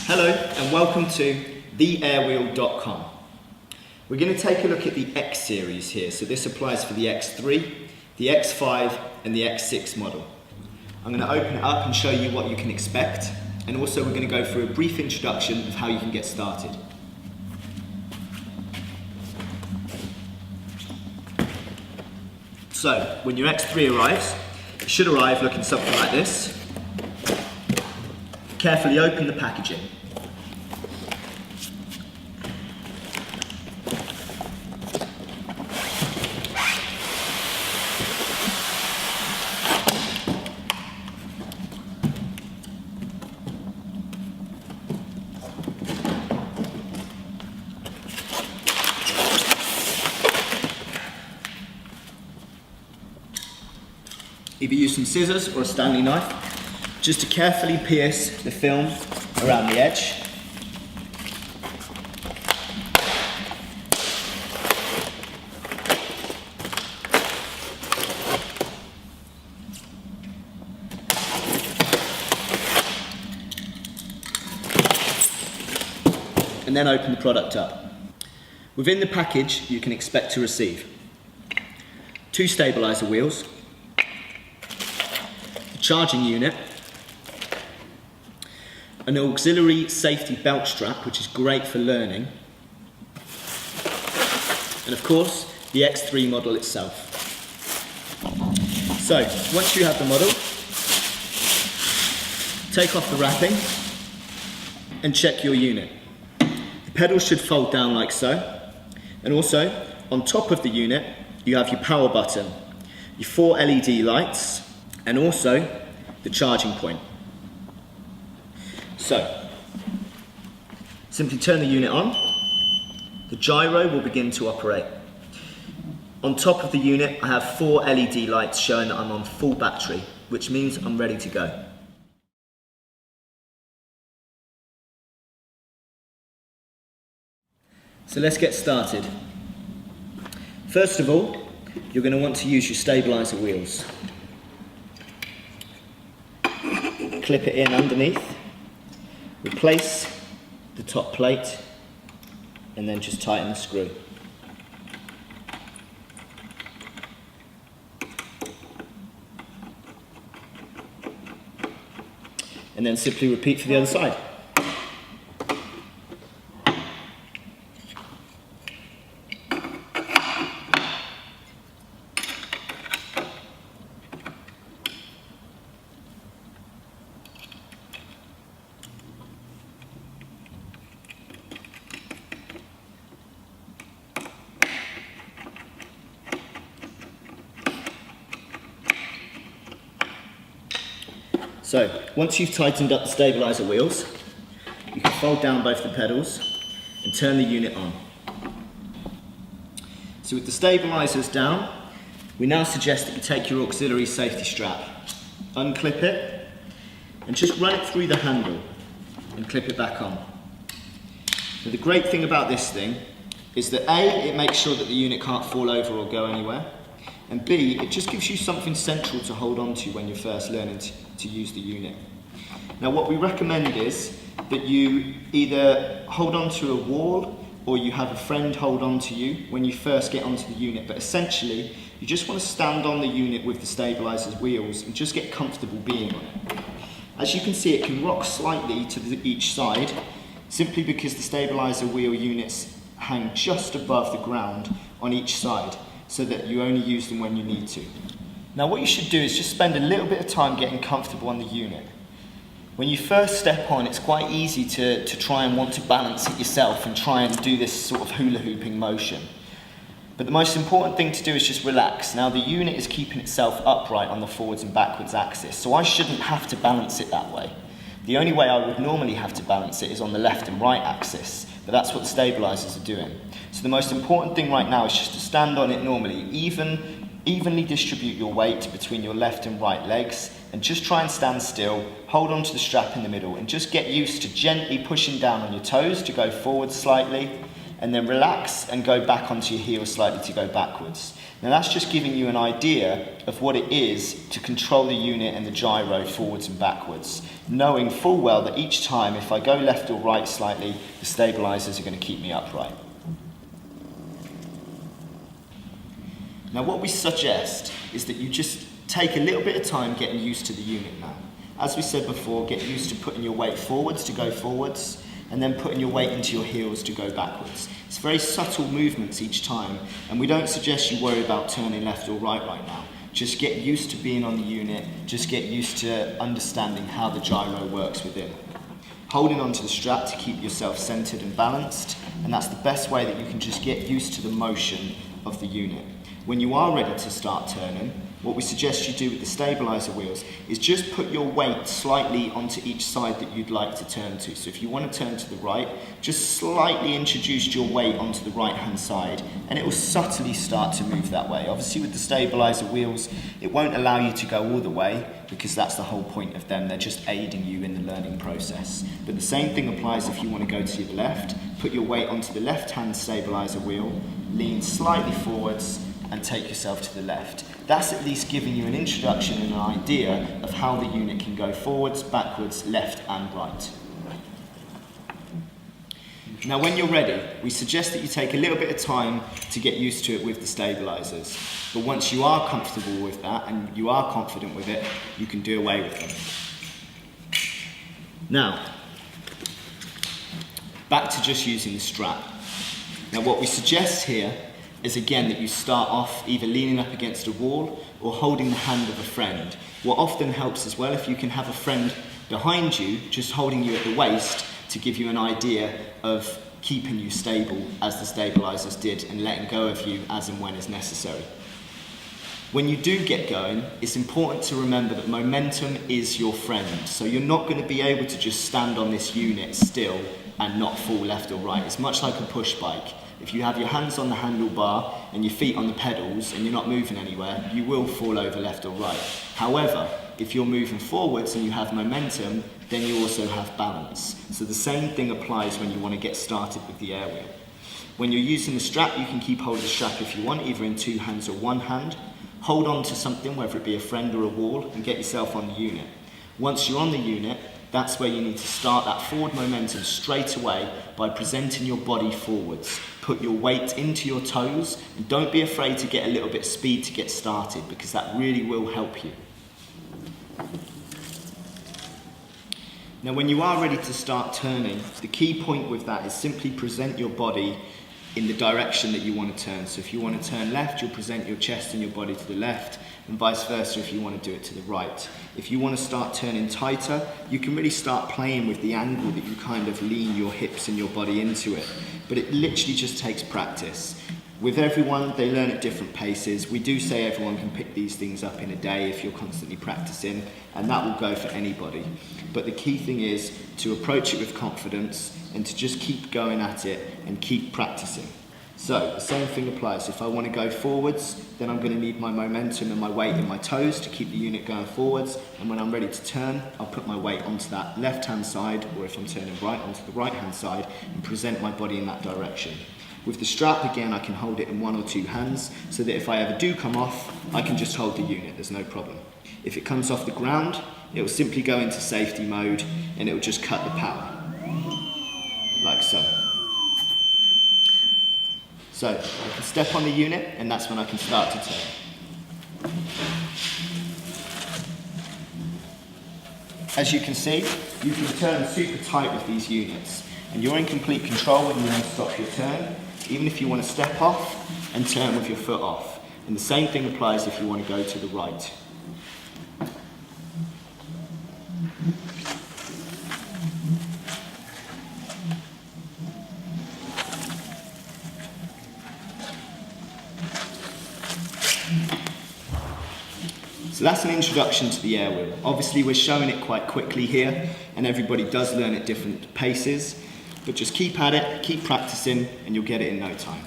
Hello and welcome to TWheel.com. We're going to take a look at the X series here. So this applies for the X3, the X5 and the X6 model. I'm going to open it up and show you what you can expect, and also we're going to go through a brief introduction of how you can get started. So when your X3 arrives, it should arrive looking something like this. Carefully open the packaging. Either use some scissors or a Stanley knife just to carefully pierce the film around the edge. And then open the product up. Within the package you can expect to receive 2 stabilizer wheels, charging unit, an auxiliary safety belt strap, which is great for learning, and of course the X3 model itself. So once you have the model, take off the wrapping and check your unit. The pedals should fold down like so, and also on top of the unit you have your power button, your 4 LED lights, and also the charging point. So, simply turn the unit on. The gyro will begin to operate. On top of the unit, I have 4 LED lights showing that I'm on full battery, which means I'm ready to go. So let's get started. First of all, you're going to want to use your stabilizer wheels. Clip it in underneath, replace the top plate, and then just tighten the screw. And then simply repeat for the other side. So, once you've tightened up the stabilizer wheels, you can fold down both the pedals and turn the unit on. So with the stabilizers down, we now suggest that you take your auxiliary safety strap, unclip it, and just run it through the handle and clip it back on. Now the great thing about this thing is that A, it makes sure that the unit can't fall over or go anywhere, and B, it just gives you something central to hold on to when you're first learning to use the unit. Now what we recommend is that you either hold on to a wall or you have a friend hold on to you when you first get onto the unit, but essentially you just want to stand on the unit with the stabilizer's wheels and just get comfortable being on it. As you can see, it can rock slightly to each side simply because the stabilizer wheel units hang just above the ground on each side, so that you only use them when you need to. Now what you should do is just spend a little bit of time getting comfortable on the unit. When you first step on, it's quite easy to try and want to balance it yourself and try and do this sort of hula hooping motion. But the most important thing to do is just relax. Now the unit is keeping itself upright on the forwards and backwards axis, so I shouldn't have to balance it that way. The only way I would normally have to balance it is on the left and right axis, but that's what the stabilizers are doing. So the most important thing right now is just to stand on it normally, evenly distribute your weight between your left and right legs, and just try and stand still, hold on to the strap in the middle, and just get used to gently pushing down on your toes to go forward slightly, and then relax and go back onto your heel slightly to go backwards. Now that's just giving you an idea of what it is to control the unit and the gyro forwards and backwards, knowing full well that each time if I go left or right slightly, the stabilizers are going to keep me upright. Now what we suggest is that you just take a little bit of time getting used to the unit now. As we said before, get used to putting your weight forwards to go forwards, and then putting your weight into your heels to go backwards. It's very subtle movements each time, and we don't suggest you worry about turning left or right now. Just get used to being on the unit, just get used to understanding how the gyro works within. Holding onto the strap to keep yourself centered and balanced, and that's the best way that you can just get used to the motion of the unit. When you are ready to start turning, what we suggest you do with the stabilizer wheels is just put your weight slightly onto each side that you'd like to turn to. So if you want to turn to the right, just slightly introduce your weight onto the right hand side and it will subtly start to move that way. Obviously with the stabilizer wheels, it won't allow you to go all the way because that's the whole point of them. They're just aiding you in the learning process. But the same thing applies if you want to go to the left. Put your weight onto the left hand stabilizer wheel, lean slightly forwards and take yourself to the left. That's at least giving you an introduction and an idea of how the unit can go forwards, backwards, left and right. Now when you're ready, we suggest that you take a little bit of time to get used to it with the stabilizers. But once you are comfortable with that and you are confident with it, you can do away with them. Now, back to just using the strap. Now what we suggest here is again that you start off either leaning up against a wall or holding the hand of a friend. What often helps as well, if you can have a friend behind you just holding you at the waist to give you an idea of keeping you stable as the stabilizers did and letting go of you as and when is necessary. When you do get going, it's important to remember that momentum is your friend. So you're not going to be able to just stand on this unit still and not fall left or right. It's much like a push bike. If you have your hands on the handlebar and your feet on the pedals and you're not moving anywhere, you will fall over left or right. However, if you're moving forwards and you have momentum, then you also have balance. So the same thing applies when you want to get started with the air wheel. When you're using the strap, you can keep hold of the strap if you want, either in two hands or one hand. Hold on to something, whether it be a friend or a wall, and get yourself on the unit. Once you're on the unit, that's where you need to start that forward momentum straight away by presenting your body forwards. Put your weight into your toes and don't be afraid to get a little bit of speed to get started because that really will help you. Now when you are ready to start turning, the key point with that is simply present your body in the direction that you want to turn. So if you want to turn left, you'll present your chest and your body to the left, and vice versa if you want to do it to the right. If you want to start turning tighter, you can really start playing with the angle that you kind of lean your hips and your body into it. But it literally just takes practice. With everyone, they learn at different paces. We do say everyone can pick these things up in a day if you're constantly practicing, and that will go for anybody. But the key thing is to approach it with confidence and to just keep going at it and keep practicing. So the same thing applies. If I want to go forwards, then I'm going to need my momentum and my weight in my toes to keep the unit going forwards. And when I'm ready to turn, I'll put my weight onto that left-hand side, or if I'm turning right, onto the right-hand side, and present my body in that direction. With the strap, again, I can hold it in one or two hands, so that if I ever do come off, I can just hold the unit, there's no problem. If it comes off the ground, it will simply go into safety mode, and it will just cut the power, like so. So I can step on the unit, and that's when I can start to turn. As you can see, you can turn super tight with these units, and you're in complete control when you want to stop your turn, even if you want to step off and turn with your foot off. And the same thing applies if you want to go to the right. So that's an introduction to the air wheel. Obviously we're showing it quite quickly here, and everybody does learn at different paces, but just keep at it, keep practicing, and you'll get it in no time.